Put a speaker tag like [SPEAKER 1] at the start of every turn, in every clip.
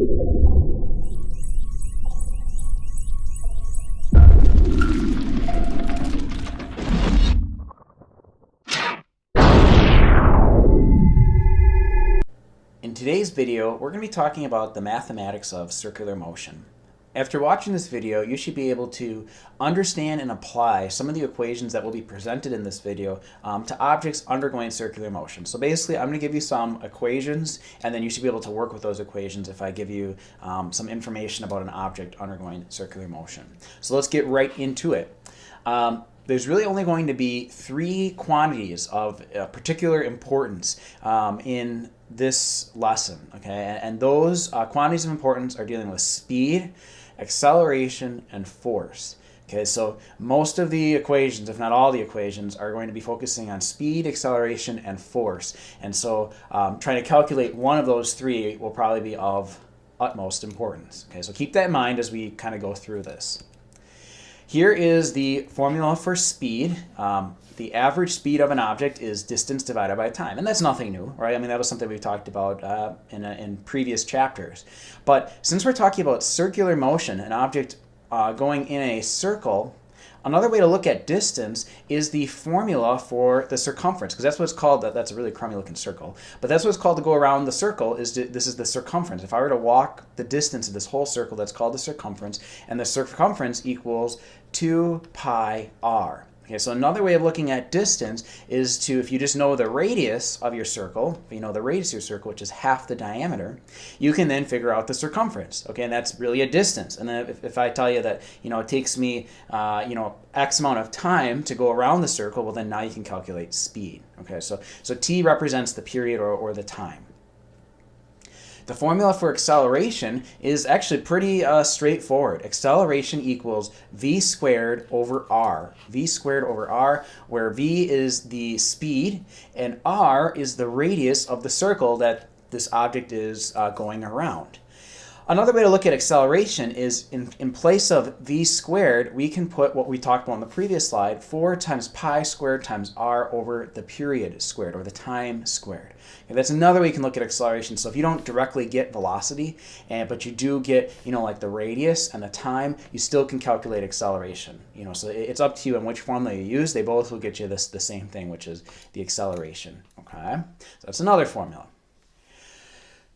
[SPEAKER 1] In today's video, we're going to be talking about the mathematics of circular motion. After watching this video, you should be able to understand and apply some of the equations that will be presented in this video to objects undergoing circular motion. So basically, I'm going to give you some equations, and then you should be able to work with those equations if I give you some information about an object undergoing circular motion. So let's get right into it. There's really only going to be three quantities of particular importance in this lesson, okay? And those quantities of importance are dealing with speed, acceleration, and force. Okay, so most of the equations, if not all the equations, are going to be focusing on speed, acceleration, and force. And so trying to calculate one of those three will probably be of utmost importance. Okay, so keep that in mind as we kind of go through this. Here is the formula for speed. The average speed of an object is distance divided by time, and that's nothing new, right? I mean, that was something we talked about in previous chapters. But since we're talking about circular motion, an object going in a circle, another way to look at distance is the formula for the circumference, because that's what it's called. That's a really crummy looking circle, but that's what it's called to go around the circle. This is the circumference. If I were to walk the distance of this whole circle, that's called the circumference, and the circumference equals 2 pi r. Okay, so another way of looking at distance is to, if you just know the radius of your circle, if you know the radius of your circle, which is half the diameter, you can then figure out the circumference. Okay, and that's really a distance. And then if I tell you that, it takes me, X amount of time to go around the circle, well, then now you can calculate speed. Okay, so t represents the period or the time. The formula for acceleration is actually pretty straightforward. Acceleration equals v squared over r. V squared over r, where v is the speed and r is the radius of the circle that this object is going around. Another way to look at acceleration is in place of v squared, we can put what we talked about on the previous slide, 4 times pi squared times r over the period squared, or the time squared. Okay, that's another way you can look at acceleration. So if you don't directly get velocity, but you do get, like the radius and the time, you still can calculate acceleration. So it's up to you on which formula you use. They both will get you the same thing, which is the acceleration. Okay, so that's another formula.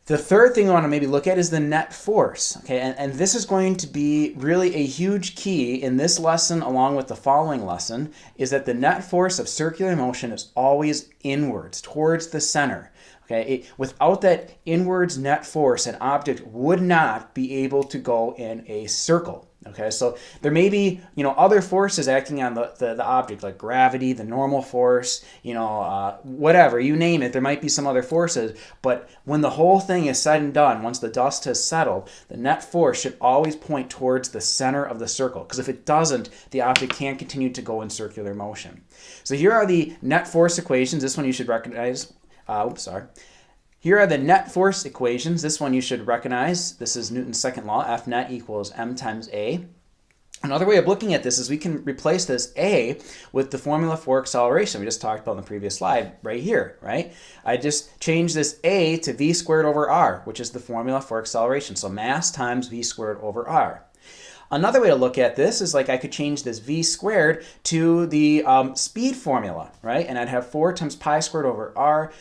[SPEAKER 1] The third thing I want to maybe look at is the net force. Okay, and this is going to be really a huge key in this lesson, along with the following lesson, is that the net force of circular motion is always inwards, towards the center. Okay, without that inwards net force, an object would not be able to go in a circle. Okay, so there may be, other forces acting on the object, like gravity, the normal force, whatever, you name it. There might be some other forces, but when the whole thing is said and done, once the dust has settled, the net force should always point towards the center of the circle, because if it doesn't, the object can't continue to go in circular motion. So here are the net force equations. This one you should recognize. Here are the net force equations. This one you should recognize. This is Newton's second law. F net equals m times a. Another way of looking at this is we can replace this a with the formula for acceleration we just talked about in the previous slide right here, right? I just changed this a to v squared over r, which is the formula for acceleration. So mass times v squared over r. Another way to look at this is like I could change this v squared to the speed formula, right? And I'd have 4 times pi squared over r,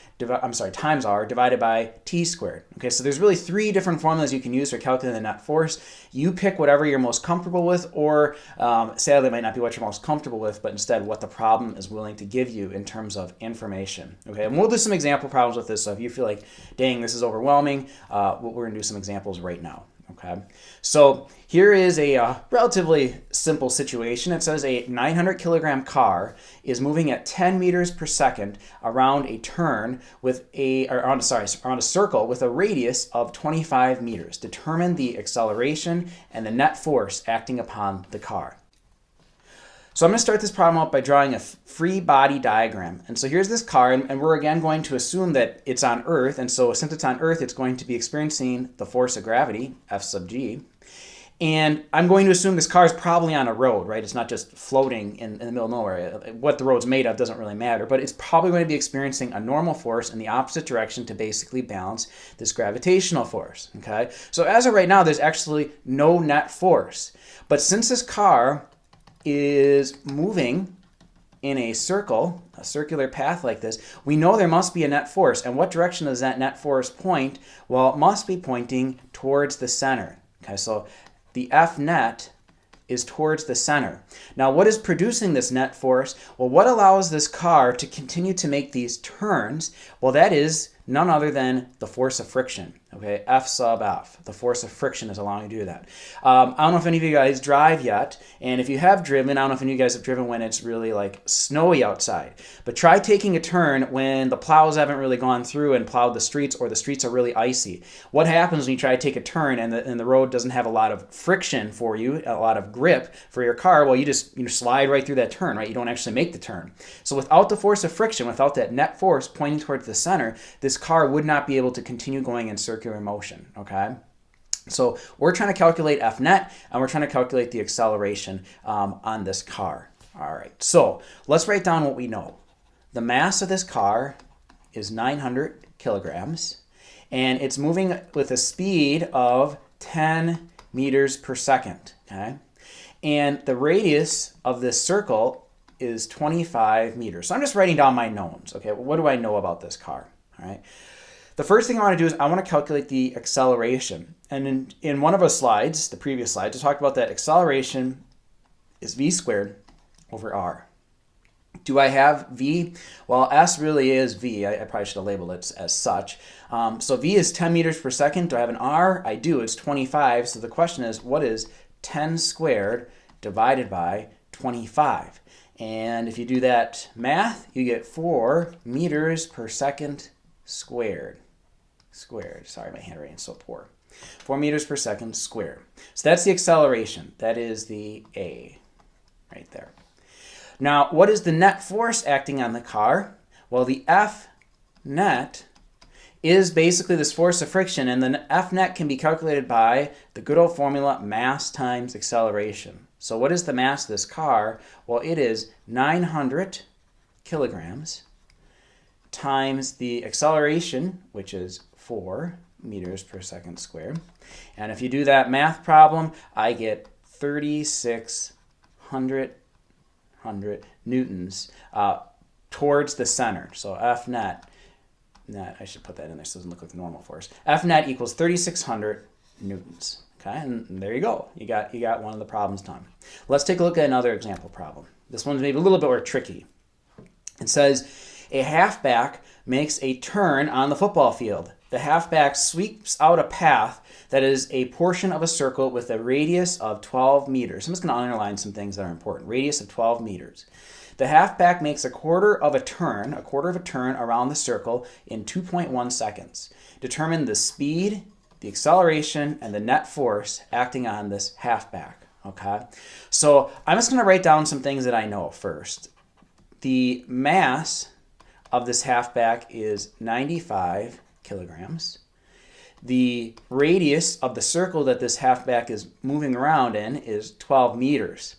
[SPEAKER 1] times r divided by t squared. Okay, so there's really three different formulas you can use for calculating the net force. You pick whatever you're most comfortable with, or sadly it might not be what you're most comfortable with, but instead what the problem is willing to give you in terms of information. Okay, and we'll do some example problems with this, so if you feel like, dang, this is overwhelming, we're gonna do some examples right now. Okay, so here is a relatively simple situation. It says a 900 kilogram car is moving at 10 meters per second around a turn with around a circle with a radius of 25 meters. Determine the acceleration and the net force acting upon the car. So I'm going to start this problem out by drawing a free body diagram. And so here's this car, and we're again going to assume that it's on Earth. And so since it's on Earth, it's going to be experiencing the force of gravity, F sub g. And I'm going to assume this car is probably on a road, right? It's not just floating in the middle of nowhere. What the road's made of doesn't really matter, but it's probably going to be experiencing a normal force in the opposite direction to basically balance this gravitational force, okay? So as of right now, there's actually no net force. But since this car is moving in a circle, a circular path like this, we know there must be a net force. And what direction does that net force point? Well, it must be pointing towards the center. Okay, so the F net is towards the center. Now, what is producing this net force? Well, what allows this car to continue to make these turns? Well, that is none other than the force of friction. Okay, F sub F. The force of friction is allowing you to do that. I don't know if any of you guys drive yet, and if you have driven, I don't know if any of you guys have driven when it's really like snowy outside, but try taking a turn when the plows haven't really gone through and plowed the streets, or the streets are really icy. What happens when you try to take a turn and the road doesn't have a lot of friction for you, a lot of grip for your car? Well, you slide right through that turn, right? You don't actually make the turn. So without the force of friction, without that net force pointing towards the center, this car would not be able to continue going in circular motion, okay? So we're trying to calculate F net, and we're trying to calculate the acceleration on this car. All right, so let's write down what we know. The mass of this car is 900 kilograms, and it's moving with a speed of 10 meters per second, okay? And the radius of this circle is 25 meters. So I'm just writing down my knowns, okay? What do I know about this car, all right? The first thing I want to do is I want to calculate the acceleration. And in one of our slides, the previous slides, I talked about that acceleration is v squared over r. Do I have v? Well, s really is v. I probably should have labeled it as such. So v is 10 meters per second. Do I have an r? I do. It's 25. So the question is, what is 10 squared divided by 25? And if you do that math, you get 4 meters per second squared. Sorry, my handwriting is so poor. 4 meters per second squared. So that's the acceleration. That is the A right there. Now, what is the net force acting on the car? Well, the F net is basically this force of friction, and the F net can be calculated by the good old formula, mass times acceleration. So what is the mass of this car? Well, it is 900 kilograms times the acceleration, which is 4 meters per second squared. And if you do that math problem, I get 3,600 newtons towards the center. So F net, I should put that in there so it doesn't look like the normal force. F net equals 3,600 newtons. Okay, and there you go. You got one of the problems done. Let's take a look at another example problem. This one's maybe a little bit more tricky. It says a halfback makes a turn on the football field. The halfback sweeps out a path that is a portion of a circle with a radius of 12 meters. I'm just going to underline some things that are important. Radius of 12 meters. The halfback makes a quarter of a turn around the circle in 2.1 seconds. Determine the speed, the acceleration, and the net force acting on this halfback. Okay, so I'm just going to write down some things that I know first. The mass of this halfback is 95 kilograms. The radius of the circle that this halfback is moving around in is 12 meters.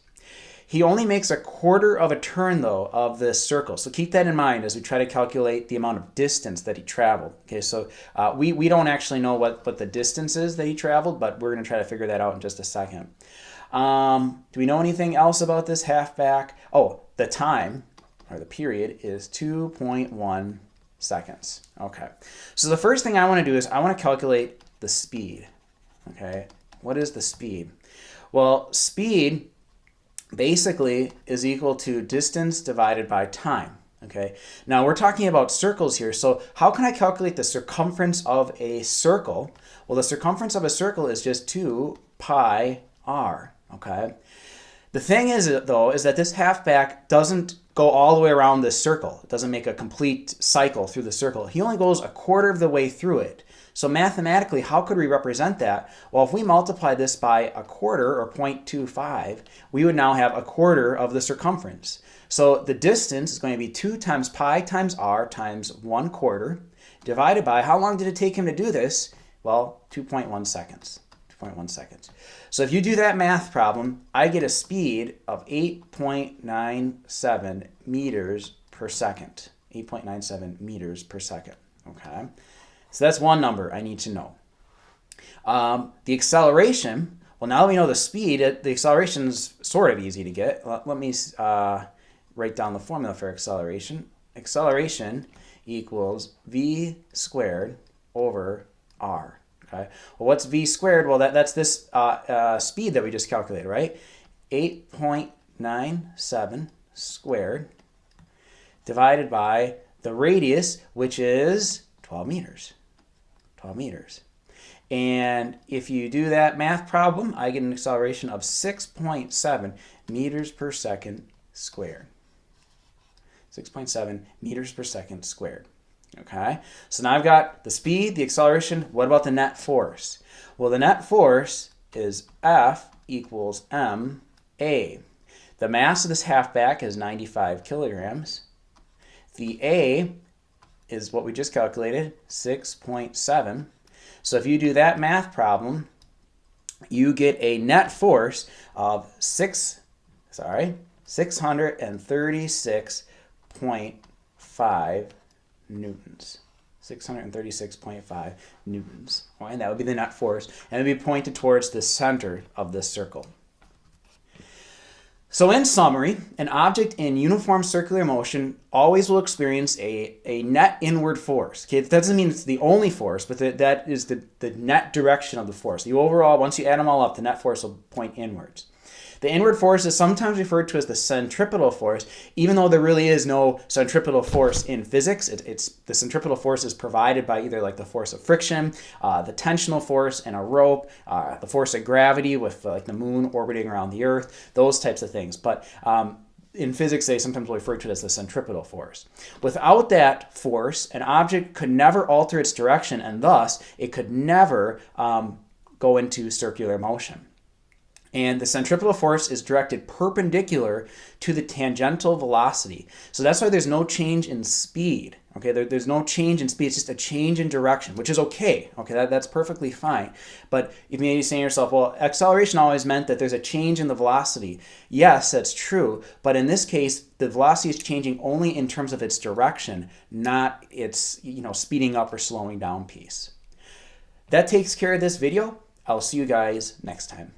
[SPEAKER 1] He only makes a quarter of a turn, though, of this circle. So keep that in mind as we try to calculate the amount of distance that he traveled. Okay, so we don't actually know what the distance is that he traveled, but we're going to try to figure that out in just a second. Do we know anything else about this halfback? Oh, the time, or the period, is 2.1 seconds. Okay, so the first thing I want to do is I want to calculate the speed. Okay, what is the speed? Well, speed basically is equal to distance divided by time. Okay, now we're talking about circles here, so how can I calculate the circumference of a circle? Well, the circumference of a circle is just 2 pi r. Okay, the thing is, though, is that this halfback doesn't go all the way around this circle. It doesn't make a complete cycle through the circle. He only goes a quarter of the way through it. So mathematically, how could we represent that? Well, if we multiply this by a quarter, or 0.25, we would now have a quarter of the circumference. So the distance is going to be 2 times pi times r times 1/4 divided by, how long did it take him to do this? Well, 2.1 seconds. 2.1 seconds. So if you do that math problem, I get a speed of 8.97 meters per second. 8.97 meters per second. Okay, so that's one number I need to know. The acceleration, well, now that we know the speed, the acceleration is sort of easy to get. Let me write down the formula for acceleration. Acceleration equals v squared over r. Okay. Well, what's v squared? Well, that's this speed that we just calculated, right? 8.97 squared divided by the radius, which is 12 meters. 12 meters. And if you do that math problem, I get an acceleration of 6.7 meters per second squared. 6.7 meters per second squared. Okay, so now I've got the speed, the acceleration. What about the net force? Well, the net force is F equals ma. The mass of this halfback is 95 kilograms. The A is what we just calculated, 6.7. So if you do that math problem, you get a net force of 636.5 newtons. 636.5 newtons. All right, and that would be the net force, and it would be pointed towards the center of this circle. So in summary, an object in uniform circular motion always will experience a net inward force. Okay, that doesn't mean it's the only force, but that is the net direction of the force. The overall, once you add them all up, the net force will point inwards. The inward force is sometimes referred to as the centripetal force, even though there really is no centripetal force in physics. The centripetal force is provided by either like the force of friction, the tensional force in a rope, the force of gravity with like the moon orbiting around the Earth, those types of things. But in physics, they sometimes will refer to it as the centripetal force. Without that force, an object could never alter its direction, and thus it could never go into circular motion. And the centripetal force is directed perpendicular to the tangential velocity. So that's why there's no change in speed. Okay, there's no change in speed, it's just a change in direction, which is okay. Okay, that's perfectly fine. But you may be saying to yourself, well, acceleration always meant that there's a change in the velocity. Yes, that's true. But in this case, the velocity is changing only in terms of its direction, not its speeding up or slowing down piece. That takes care of this video. I'll see you guys next time.